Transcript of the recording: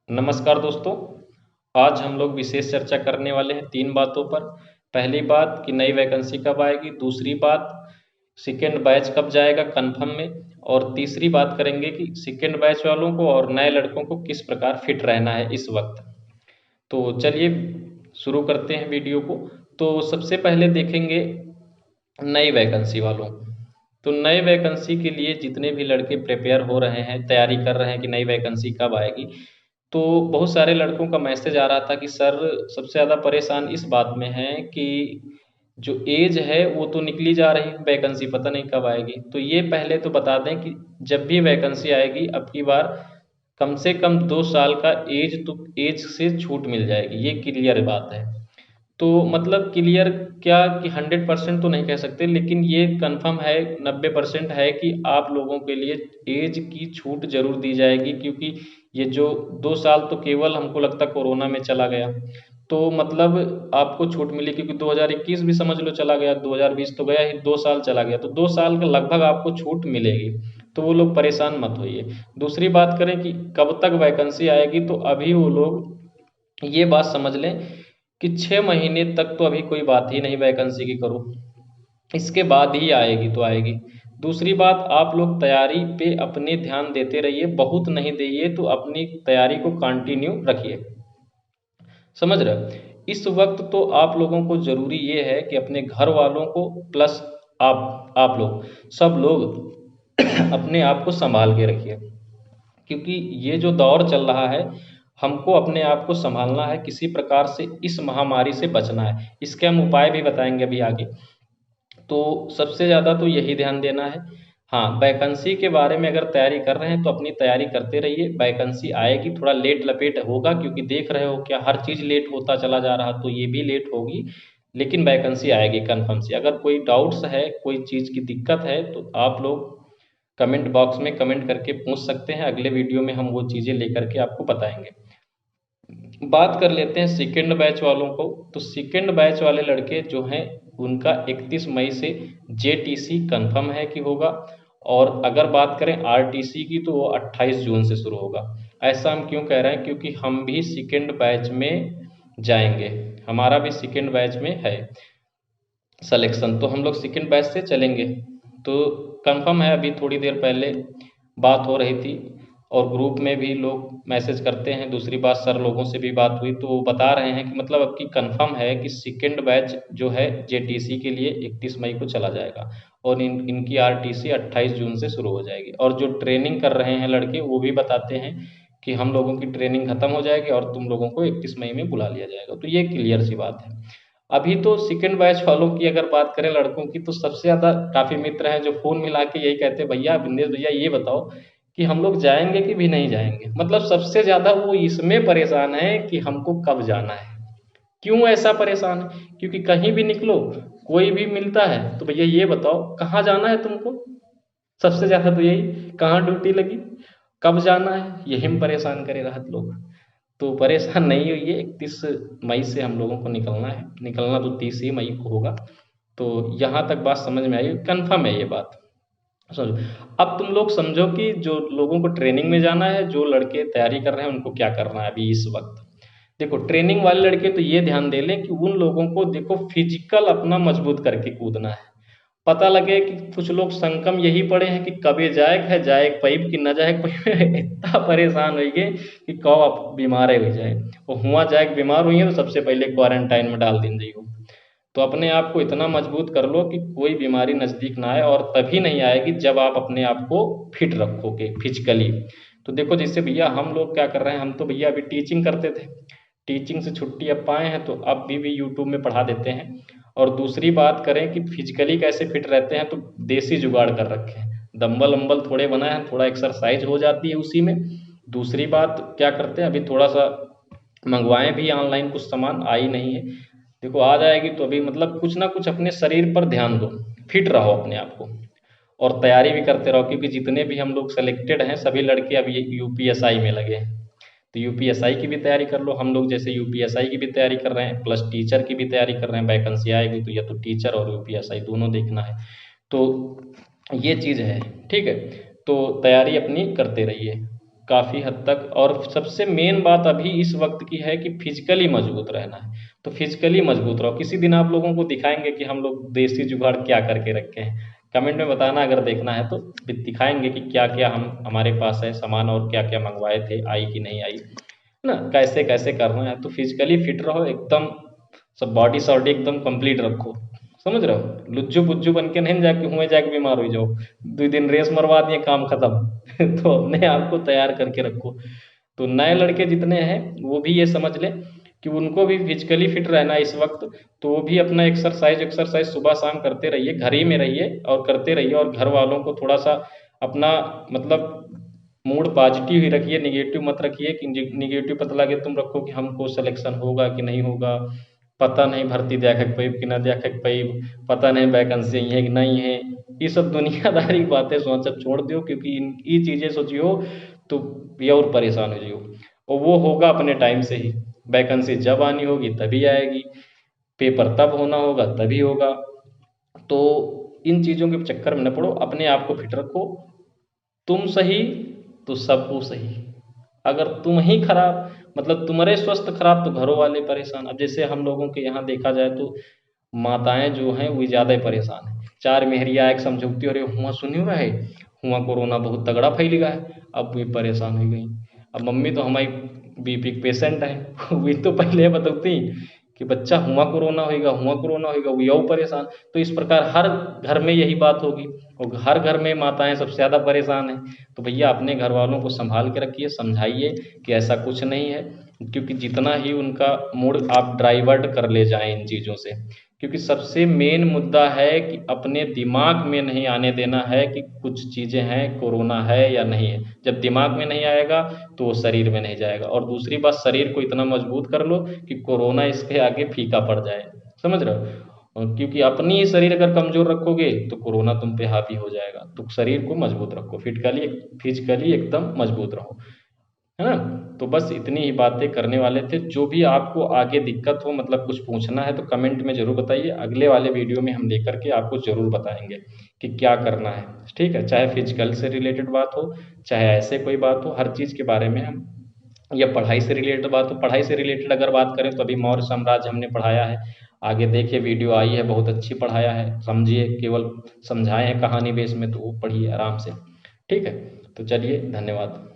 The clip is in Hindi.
नमस्कार दोस्तों। आज हम लोग विशेष चर्चा करने वाले हैं तीन बातों पर। पहली बात कि नई वैकेंसी कब आएगी, दूसरी बात सेकेंड बैच कब जाएगा कंफर्म में, और तीसरी बात करेंगे कि सेकेंड बैच वालों को और नए लड़कों को किस प्रकार फिट रहना है इस वक्त। तो चलिए शुरू करते हैं वीडियो को। तो सबसे पहले देखेंगे नई वैकेंसी वालों। तो नए वैकेंसी के लिए जितने भी लड़के प्रिपेयर हो रहे हैं, तैयारी कर रहे हैं कि नई वैकेंसी कब आएगी, तो बहुत सारे लड़कों का मैसेज आ रहा था कि सर सबसे ज़्यादा परेशान इस बात में हैं कि जो एज है वो तो निकली जा रही है, वैकेंसी पता नहीं कब आएगी। तो ये पहले तो बता दें कि जब भी वैकेंसी आएगी अब की बार कम से कम 2 साल का एज से छूट मिल जाएगी, ये क्लियर बात है। तो मतलब क्लियर क्या कि 100% तो नहीं कह सकते, लेकिन ये कंफर्म है, 90% है कि आप लोगों के लिए एज की छूट जरूर दी जाएगी। क्योंकि ये जो 2 साल तो केवल हमको लगता कोरोना में चला गया, तो मतलब आपको छूट मिली। क्योंकि 2021 भी समझ लो चला गया, 2020 तो गया ही, 2 साल चला गया, तो 2 साल का लगभग आपको छूट मिलेगी। तो वो लोग परेशान मत होइए। दूसरी बात करें कि कब तक वैकेंसी आएगी, तो अभी वो लोग ये बात समझ लें कि 6 महीने तक तो अभी कोई बात ही नहीं वैकेंसी की करो, इसके बाद ही आएगी तो आएगी। दूसरी बात, आप लोग तैयारी पे अपने ध्यान देते रहिए, बहुत नहीं दिए तो अपनी तैयारी को कंटिन्यू रखिए। समझ रहे हो? इस वक्त तो आप लोगों को जरूरी ये है कि अपने घर वालों को प्लस आप लोग सब लोग अपने आप को संभाल के रखिए। क्योंकि ये जो दौर चल रहा है, हमको अपने आप को संभालना है, किसी प्रकार से इस महामारी से बचना है। इसके हम उपाय भी बताएंगे अभी आगे। तो सबसे ज़्यादा तो यही ध्यान देना है। हाँ, वैकेंसी के बारे में अगर तैयारी कर रहे हैं तो अपनी तैयारी करते रहिए। वैकेंसी आएगी, थोड़ा लेट लपेट होगा, क्योंकि देख रहे हो क्या हर चीज़ लेट होता चला जा रहा, तो ये भी लेट होगी। लेकिन वैकेंसी आएगी कन्फर्म से। अगर कोई डाउट्स है, कोई चीज़ की दिक्कत है, तो आप लोग कमेंट बॉक्स में कमेंट करके पूछ सकते हैं। अगले वीडियो में हम वो चीज़ें लेकर के आपको बताएंगे। बात कर लेते हैं सेकेंड बैच वालों को। तो सेकेंड बैच वाले लड़के जो हैं, उनका 31 मई से जेटीसी कंफर्म है कि होगा। और अगर बात करें आरटीसी की, तो वो 28 जून से शुरू होगा। ऐसा हम क्यों कह रहे हैं? क्योंकि हम भी सेकेंड बैच में जाएंगे, हमारा भी सेकेंड बैच में है सिलेक्शन, तो हम लोग सेकेंड बैच से चलेंगे। तो कंफर्म है, अभी थोड़ी देर पहले बात हो रही थी और ग्रुप में भी लोग मैसेज करते हैं। दूसरी बात, सर लोगों से भी बात हुई तो वो बता रहे हैं कि मतलब अब की कंफर्म है कि सेकेंड बैच जो है जेटीसी के लिए 31 मई को चला जाएगा, और इनकी आरटीसी 28 जून से शुरू हो जाएगी। और जो ट्रेनिंग कर रहे हैं लड़के, वो भी बताते हैं कि हम लोगों की ट्रेनिंग खत्म हो जाएगी और तुम लोगों को 31 मई में बुला लिया जाएगा। तो ये क्लियर सी बात है। अभी तो सेकंड बैच वालों की अगर बात करें लड़कों की, तो सबसे ज़्यादा काफ़ी मित्र हैं जो फ़ोन मिला के यही कहते हैं, भैया बिंदेश भैया ये बताओ कि हम लोग जाएंगे कि भी नहीं जाएंगे। मतलब सबसे ज़्यादा वो इसमें परेशान है कि हमको कब जाना है। क्यों ऐसा परेशान है? क्योंकि कहीं भी निकलो, कोई भी मिलता है तो भैया ये बताओ कहाँ जाना है तुमको। सबसे ज़्यादा तो यही, कहाँ ड्यूटी लगी, कब जाना है, यही में परेशान करे रहत लोग। तो परेशान नहीं होइए, 31 मई से हम लोगों को निकलना है। निकलना तो 30 ही मई को होगा। तो यहाँ तक बात समझ में आई, कंफर्म है ये बात। समझो। अब तुम लोग समझो कि जो लोगों को ट्रेनिंग में जाना है, जो लड़के तैयारी कर रहे हैं, उनको क्या करना है अभी इस वक्त। देखो, ट्रेनिंग वाले लड़के तो ये ध्यान दे लें कि उन लोगों को देखो फिजिकल अपना मजबूत करके कूदना है। पता लगे कि कुछ लोग संकम यही पड़े हैं कि कबे जाए है, जाए पैब कि न जाए पैब इतना परेशान हो गए कि कब आप बीमार हो जाए। वो हुआ जाए कि बीमार हुई है तो सबसे पहले क्वारंटाइन में डाल दिन जाइए। तो अपने आप को इतना मजबूत कर लो कि कोई बीमारी नज़दीक ना आए, और तभी नहीं आएगी जब आप अपने आप को फिट रखोगे फिजिकली। तो देखो जैसे भैया हम लोग क्या कर रहे हैं, हम तो भैया अभी टीचिंग करते थे, टीचिंग से छुट्टी अब पाए हैं, तो अब भी यूट्यूब में पढ़ा देते हैं। और दूसरी बात करें कि फिजिकली कैसे फिट रहते हैं, तो देसी जुगाड़ कर रखे हैं, दम्बल वम्बल थोड़े बनाए हैं, थोड़ा एक्सरसाइज हो जाती है उसी में। दूसरी बात क्या करते हैं, अभी थोड़ा सा मंगवाएं भी ऑनलाइन, कुछ सामान आई नहीं है। देखो आ जाएगी तो अभी मतलब कुछ ना कुछ अपने शरीर पर ध्यान दो, फिट रहो अपने आप को, और तैयारी भी करते रहो। क्योंकि जितने भी हम लोग सेलेक्टेड हैं सभी लड़के अभी यूपीएसआई में लगे हैं। तो यूपीएसआई की भी तैयारी कर लो। हम लोग जैसे यूपीएसआई की भी तैयारी कर रहे हैं, प्लस टीचर की भी तैयारी कर रहे हैं। वैकेंसी आएगी तो या तो टीचर और यूपीएसआई दोनों देखना है। तो ये चीज़ है, ठीक है। तो तैयारी अपनी करते रहिए। काफ़ी हद तक। और सबसे मेन बात अभी इस वक्त की है कि फिजिकली मजबूत रहना है, तो फिजिकली मजबूत रहो। किसी दिन आप लोगों को दिखाएंगे कि हम लोग देसी जुगाड़ क्या करके रखे हैं। कमेंट में बताना अगर देखना है तो, दिखाएंगे कि क्या क्या हम हमारे पास है सामान और क्या क्या मंगवाए थे, आई कि नहीं आई ना, कैसे कैसे करना है। तो फिजिकली फिट रहो एकदम, सब बॉडी सॉडी एकदम कंप्लीट रखो, समझ रहे हो। लुज्जू बुज्जू बन के नहीं जाके हुए जाके बीमार हो जाओ, 2 दिन रेस मरवा दिए काम खत्म। तो अपने आप को तैयार करके रखो। तो नए लड़के जितने हैं वो भी ये समझ लें कि उनको भी फिजिकली फिट रहना है इस वक्त, तो वो भी अपना एक्सरसाइज एक्सरसाइज सुबह शाम करते रहिए, घर ही में रहिए और करते रहिए। और घर वालों को थोड़ा सा अपना मतलब मूड पॉजिटिव ही रखिए, निगेटिव मत रखिए कि निगेटिव पता लगे तुम रखो कि हमको सिलेक्शन होगा कि नहीं होगा, पता नहीं भर्ती देखक पैब कि ना देखक पैब, पता नहीं वैकेंसी है कि नहीं है। ये सब दुनियादारी की बातें सोचब छोड़ दो, क्योंकि ये चीज़ें सोचियो तो ये और परेशान हो जाइयो। और वो होगा अपने टाइम से ही, वैकेंसी जब आनी होगी तभी आएगी, पेपर तब होना होगा तभी होगा। तो इन चीज़ों के चक्कर में न पड़ो, अपने आप को फिट रखो। तुम सही तो सब कुछ सही। अगर तुम ही खराब, मतलब तुम्हारे स्वस्थ खराब तो घरों वाले परेशान। अब जैसे हम लोगों के यहाँ देखा जाए तो माताएं जो हैं वो ज़्यादा ही परेशान हैं। चार मेहरिया एक समझौती, अरे हुआ सुनी रहे, हुआ कोरोना बहुत तगड़ा फैल गया है, अब भी परेशान हो गई। अब मम्मी तो हमारी बीपी के पेशेंट है, वे तो पहले बताती कि बच्चा हुआ कोरोना होगा, हुआ कोरोना होगा, वो यूँ परेशान। तो इस प्रकार हर घर में यही बात होगी, और हर घर में माताएं सबसे ज़्यादा परेशान हैं। तो भैया अपने घर वालों को संभाल के रखिए, समझाइए कि ऐसा कुछ नहीं है। क्योंकि जितना ही उनका मूड आप डाइवर्ट कर ले जाएं इन चीज़ों से, क्योंकि सबसे मेन मुद्दा है कि अपने दिमाग में नहीं आने देना है कि कुछ चीज़ें हैं, कोरोना है या नहीं है। जब दिमाग में नहीं आएगा तो वो शरीर में नहीं जाएगा। और दूसरी बात, शरीर को इतना मजबूत कर लो कि कोरोना इसके आगे फीका पड़ जाए, समझ रहे हो। और क्योंकि अपनी ही शरीर अगर कमज़ोर रखोगे तो कोरोना तुम पे हावी हो जाएगा। तो शरीर को मजबूत रखो, फिजिकली एकदम मजबूत रहो, है ना। तो बस इतनी ही बातें करने वाले थे। जो भी आपको आगे दिक्कत हो, मतलब कुछ पूछना है तो कमेंट में ज़रूर बताइए, अगले वाले वीडियो में हम लेकर के आपको ज़रूर बताएंगे कि क्या करना है। ठीक है, चाहे फिजिकल से रिलेटेड बात हो, चाहे ऐसे कोई बात हो, हर चीज़ के बारे में हम, या पढ़ाई से रिलेटेड बात हो। पढ़ाई से रिलेटेड अगर बात करें तो अभी मौर्य साम्राज्य हमने पढ़ाया है, आगे देखिए वीडियो आई है बहुत अच्छी पढ़ाया है, समझिए, केवल समझाए हैं कहानी बेस में, तो वो पढ़िए आराम से। ठीक है, तो चलिए, धन्यवाद।